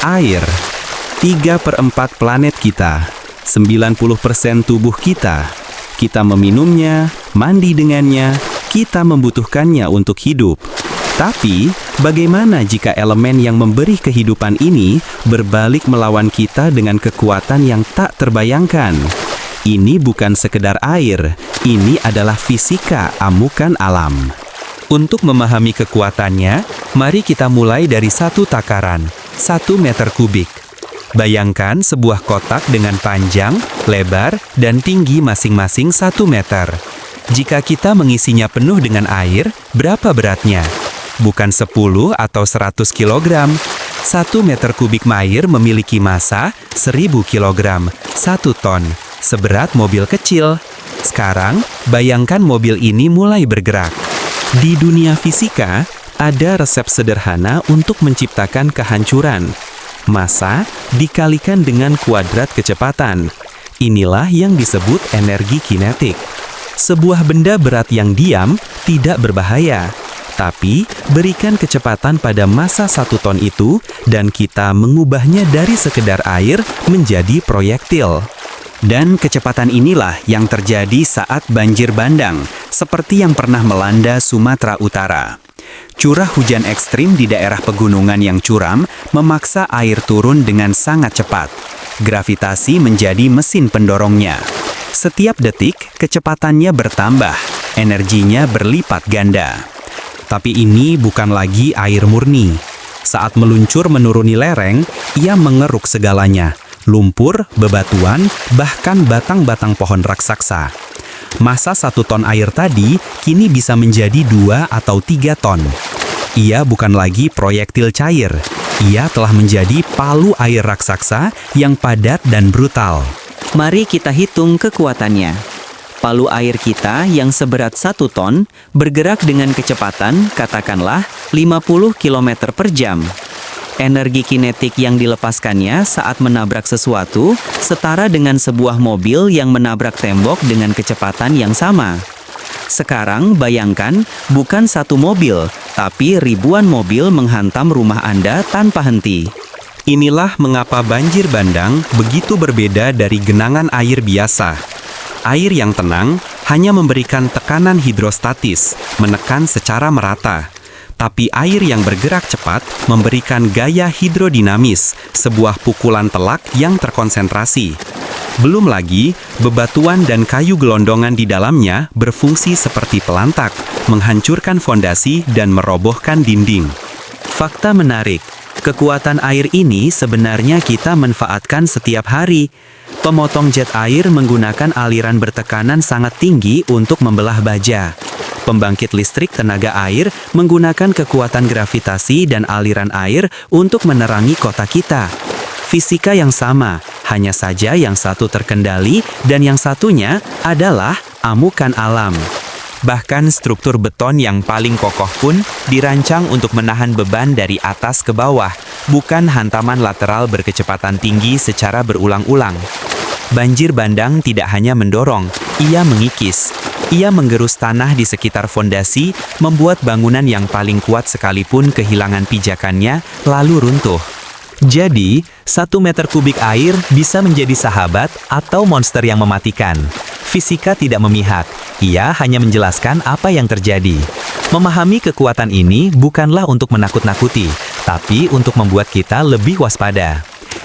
Air, 3/4 planet kita, 90% tubuh kita. Kita meminumnya, mandi dengannya, kita membutuhkannya untuk hidup. Tapi, bagaimana jika elemen yang memberi kehidupan ini berbalik melawan kita dengan kekuatan yang tak terbayangkan? Ini bukan sekedar air, ini adalah fisika amukan alam. Untuk memahami kekuatannya, mari kita mulai dari satu takaran, 1 meter kubik. Bayangkan sebuah kotak dengan panjang, lebar, dan tinggi masing-masing 1 meter. Jika kita mengisinya penuh dengan air, berapa beratnya? Bukan 10 atau 100 kg. 1 meter kubik air memiliki massa 1000 kg, 1 ton, seberat mobil kecil. Sekarang, bayangkan mobil ini mulai bergerak. Di dunia fisika, ada resep sederhana untuk menciptakan kehancuran. Massa dikalikan dengan kuadrat kecepatan. Inilah yang disebut energi kinetik. Sebuah benda berat yang diam tidak berbahaya. Tapi, berikan kecepatan pada massa 1 ton itu, dan kita mengubahnya dari sekedar air menjadi proyektil. Dan kecepatan inilah yang terjadi saat banjir bandang, seperti yang pernah melanda Sumatera Utara. Curah hujan ekstrim di daerah pegunungan yang curam memaksa air turun dengan sangat cepat. Gravitasi menjadi mesin pendorongnya. Setiap detik, kecepatannya bertambah, energinya berlipat ganda. Tapi ini bukan lagi air murni. Saat meluncur menuruni lereng, ia mengeruk segalanya. Lumpur, bebatuan, bahkan batang-batang pohon raksasa. Massa 1 ton air tadi kini bisa menjadi 2 atau 3 ton. Ia bukan lagi proyektil cair. Ia telah menjadi palu air raksasa yang padat dan brutal. Mari kita hitung kekuatannya. Palu air kita yang seberat 1 ton bergerak dengan kecepatan katakanlah 50 km per jam. Energi kinetik yang dilepaskannya saat menabrak sesuatu setara dengan sebuah mobil yang menabrak tembok dengan kecepatan yang sama. Sekarang bayangkan bukan satu mobil, tapi ribuan mobil menghantam rumah Anda tanpa henti. Inilah mengapa banjir bandang begitu berbeda dari genangan air biasa. Air yang tenang hanya memberikan tekanan hidrostatis, menekan secara merata. Tapi air yang bergerak cepat memberikan gaya hidrodinamis, sebuah pukulan telak yang terkonsentrasi. Belum lagi, bebatuan dan kayu gelondongan di dalamnya berfungsi seperti pelantak, menghancurkan fondasi dan merobohkan dinding. Fakta menarik, kekuatan air ini sebenarnya kita manfaatkan setiap hari. Pemotong jet air menggunakan aliran bertekanan sangat tinggi untuk membelah baja. Pembangkit listrik tenaga air menggunakan kekuatan gravitasi dan aliran air untuk menerangi kota kita. Fisika yang sama, hanya saja yang satu terkendali dan yang satunya adalah amukan alam. Bahkan struktur beton yang paling kokoh pun dirancang untuk menahan beban dari atas ke bawah, bukan hantaman lateral berkecepatan tinggi secara berulang-ulang. Banjir bandang tidak hanya mendorong, ia mengikis. Ia menggerus tanah di sekitar fondasi, membuat bangunan yang paling kuat sekalipun kehilangan pijakannya, lalu runtuh. Jadi, 1 meter kubik air bisa menjadi sahabat atau monster yang mematikan. Fisika tidak memihak, ia hanya menjelaskan apa yang terjadi. Memahami kekuatan ini bukanlah untuk menakut-nakuti, tapi untuk membuat kita lebih waspada.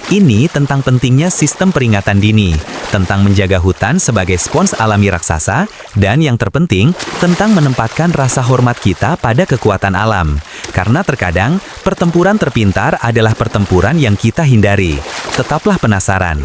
Ini tentang pentingnya sistem peringatan dini, tentang menjaga hutan sebagai spons alami raksasa, dan yang terpenting, tentang menempatkan rasa hormat kita pada kekuatan alam. Karena terkadang, pertempuran terpintar adalah pertempuran yang kita hindari. Tetaplah penasaran.